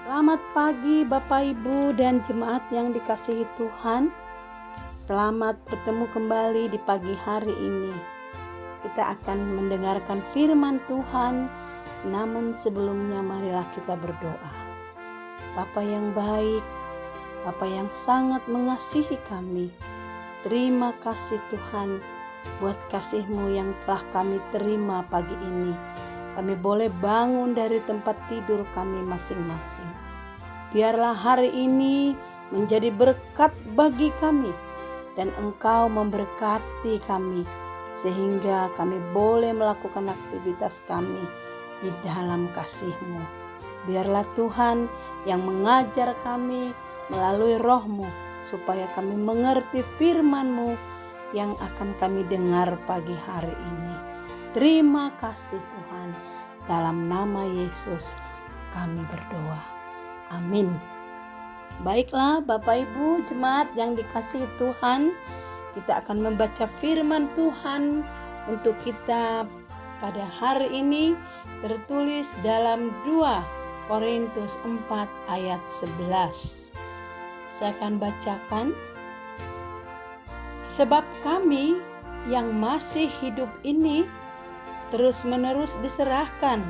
Selamat pagi Bapak Ibu dan jemaat yang dikasihi Tuhan. Selamat bertemu kembali di pagi hari ini. Kita akan mendengarkan firman Tuhan, namun sebelumnya marilah kita berdoa. Bapa yang baik, Bapa yang sangat mengasihi kami, terima kasih Tuhan buat kasih-Mu yang telah kami terima pagi ini. Kami boleh bangun dari tempat tidur kami masing-masing. Biarlah hari ini menjadi berkat bagi kami dan Engkau memberkati kami sehingga kami boleh melakukan aktivitas kami di dalam kasih-Mu. Biarlah Tuhan yang mengajar kami melalui Roh-Mu supaya kami mengerti firman-Mu yang akan kami dengar pagi hari ini. Terima kasih Tuhan. Dalam nama Yesus kami berdoa. Amin. Baiklah Bapak Ibu jemaat yang dikasihi Tuhan, kita akan membaca firman Tuhan untuk kita pada hari ini, tertulis dalam 2 Korintus 4 ayat 11. Saya akan bacakan. Sebab kami yang masih hidup ini terus-menerus diserahkan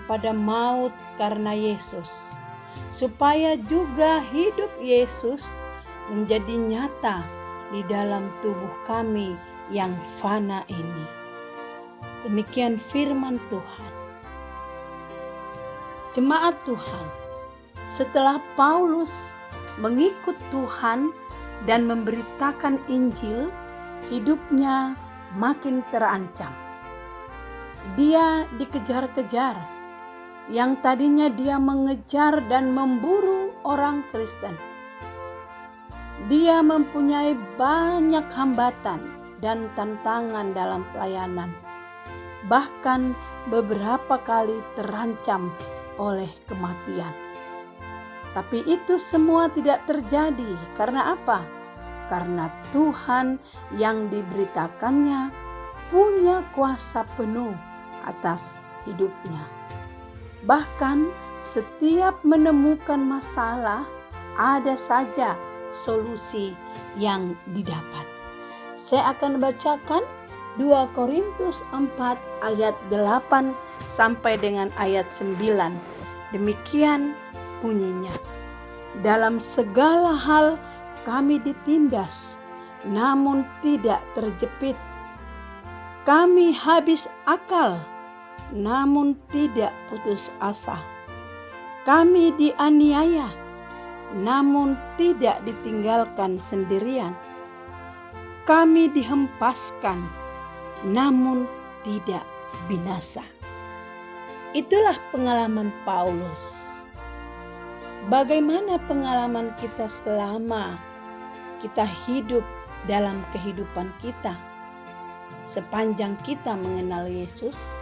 kepada maut karena Yesus, supaya juga hidup Yesus menjadi nyata di dalam tubuh kami yang fana ini. Demikian firman Tuhan. Jemaat Tuhan, setelah Paulus mengikut Tuhan dan memberitakan Injil, hidupnya makin terancam. Dia dikejar-kejar, yang tadinya dia mengejar dan memburu orang Kristen. Dia mempunyai banyak hambatan dan tantangan dalam pelayanan. Bahkan beberapa kali terancam oleh kematian. Tapi itu semua tidak terjadi. Karena apa? Karena Tuhan yang diberitakannya punya kuasa penuh atas hidupnya. Bahkan setiap menemukan masalah, ada saja solusi yang didapat. Saya akan bacakan 2 Korintus 4 ayat 8 sampai dengan ayat 9. Demikian bunyinya. Dalam segala hal kami ditindas, namun tidak terjepit. Kami habis akal, namun tidak putus asa. Kami dianiaya, namun tidak ditinggalkan sendirian. Kami dihempaskan, namun tidak binasa. Itulah pengalaman Paulus. Bagaimana pengalaman kita selama kita hidup dalam kehidupan kita? Sepanjang kita mengenal Yesus,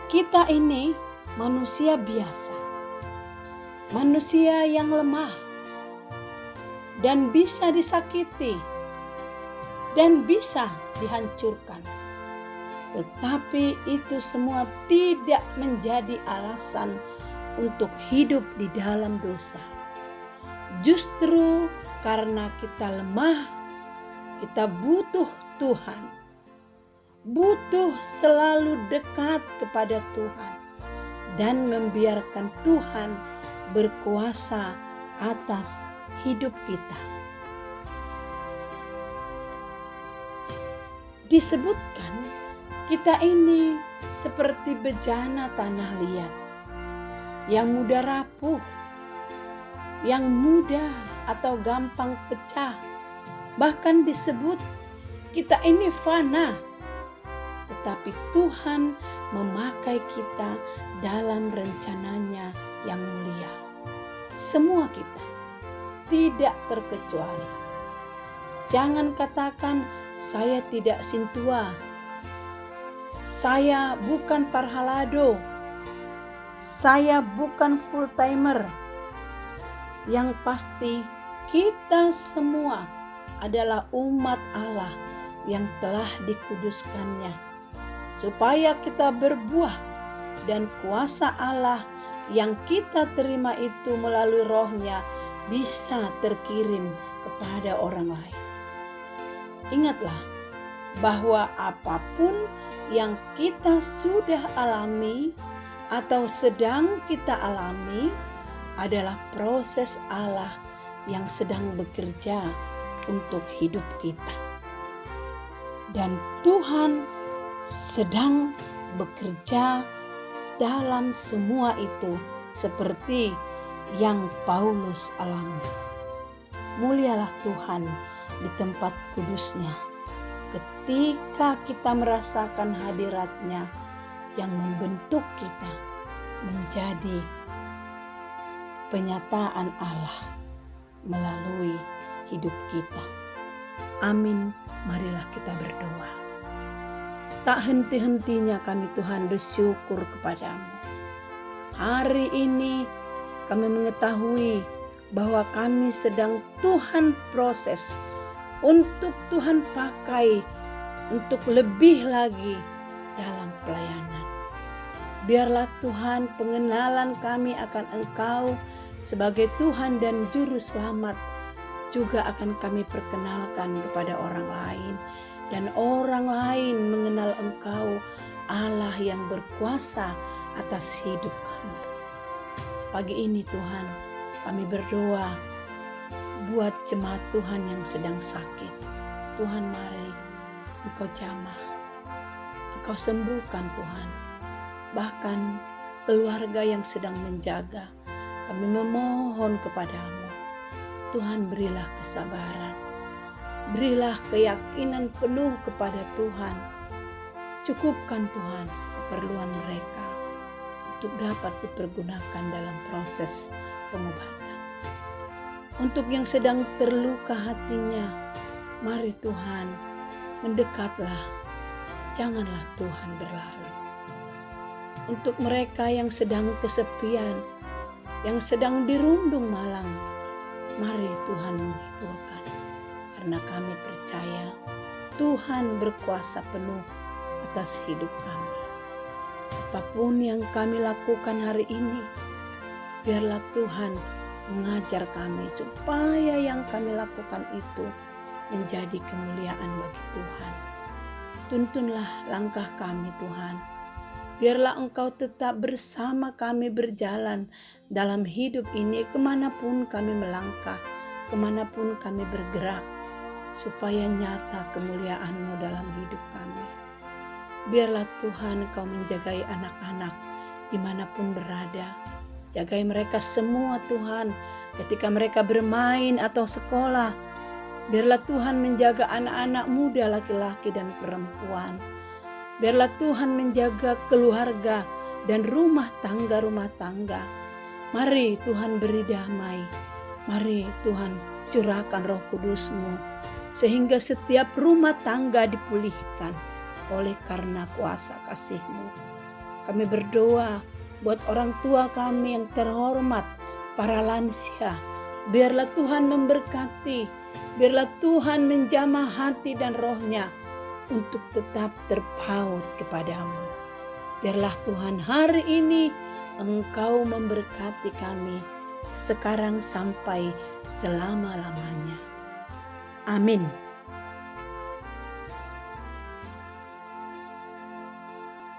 kita ini manusia biasa, manusia yang lemah dan bisa disakiti dan bisa dihancurkan. Tetapi itu semua tidak menjadi alasan untuk hidup di dalam dosa. Justru karena kita lemah, kita butuh Tuhan, butuh selalu dekat kepada Tuhan dan membiarkan Tuhan berkuasa atas hidup kita. Disebutkan kita ini seperti bejana tanah liat yang mudah rapuh, yang mudah atau gampang pecah. Bahkan disebut kita ini fana, tetapi Tuhan memakai kita dalam rencananya yang mulia. Semua kita, tidak terkecuali. Jangan katakan saya tidak sintua, saya bukan parhalado, saya bukan full timer. Yang pasti kita semua adalah umat Allah yang telah dikuduskannya, supaya kita berbuah dan kuasa Allah yang kita terima itu melalui Roh-Nya bisa terkirim kepada orang lain. Ingatlah bahwa apapun yang kita sudah alami atau sedang kita alami adalah proses Allah yang sedang bekerja untuk hidup kita. Dan Tuhan sedang bekerja dalam semua itu seperti yang Paulus alami. Mulialah Tuhan di tempat kudus-Nya ketika kita merasakan hadirat-Nya yang membentuk kita menjadi penyataan Allah melalui hidup kita. Amin. Marilah kita berdoa. Tak henti-hentinya kami Tuhan bersyukur kepadamu. Hari ini kami mengetahui bahwa kami sedang Tuhan proses untuk Tuhan pakai untuk lebih lagi dalam pelayanan. Biarlah Tuhan pengenalan kami akan Engkau sebagai Tuhan dan Juru Selamat juga akan kami perkenalkan kepada orang lain, dan orang lain mengenal Engkau, Allah yang berkuasa atas hidup kami. Pagi ini Tuhan, kami berdoa buat jemaat Tuhan yang sedang sakit. Tuhan, mari Engkau jamah, Engkau sembuhkan Tuhan. Bahkan keluarga yang sedang menjaga, kami memohon kepadamu. Tuhan, berilah kesabaran, berilah keyakinan penuh kepada Tuhan. Cukupkan Tuhan keperluan mereka untuk dapat dipergunakan dalam proses pengobatan. Untuk yang sedang terluka hatinya, mari Tuhan mendekatlah, janganlah Tuhan berlalu. Untuk mereka yang sedang kesepian, yang sedang dirundung malang, mari Tuhan menghiburkan, karena kami percaya Tuhan berkuasa penuh atas hidup kami. Apapun yang kami lakukan hari ini, biarlah Tuhan mengajar kami supaya yang kami lakukan itu menjadi kemuliaan bagi Tuhan. Tuntunlah langkah kami Tuhan. Biarlah Engkau tetap bersama kami berjalan dalam hidup ini kemanapun kami melangkah, kemanapun kami bergerak, supaya nyata kemuliaan-Mu dalam hidup kami. Biarlah Tuhan Engkau menjagai anak-anak dimanapun berada. Jagai mereka semua Tuhan ketika mereka bermain atau sekolah. Biarlah Tuhan menjaga anak-anak muda laki-laki dan perempuan. Biarlah Tuhan menjaga keluarga dan rumah tangga. Mari Tuhan beri damai. Mari Tuhan curahkan Roh Kudus-Mu sehingga setiap rumah tangga dipulihkan oleh karena kuasa kasih-Mu. Kami berdoa buat orang tua kami yang terhormat, para lansia. Biarlah Tuhan memberkati, biarlah Tuhan menjamah hati dan rohnya untuk tetap terpaut kepadamu. Biarlah Tuhan hari ini Engkau memberkati kami sekarang sampai selama-lamanya. Amin.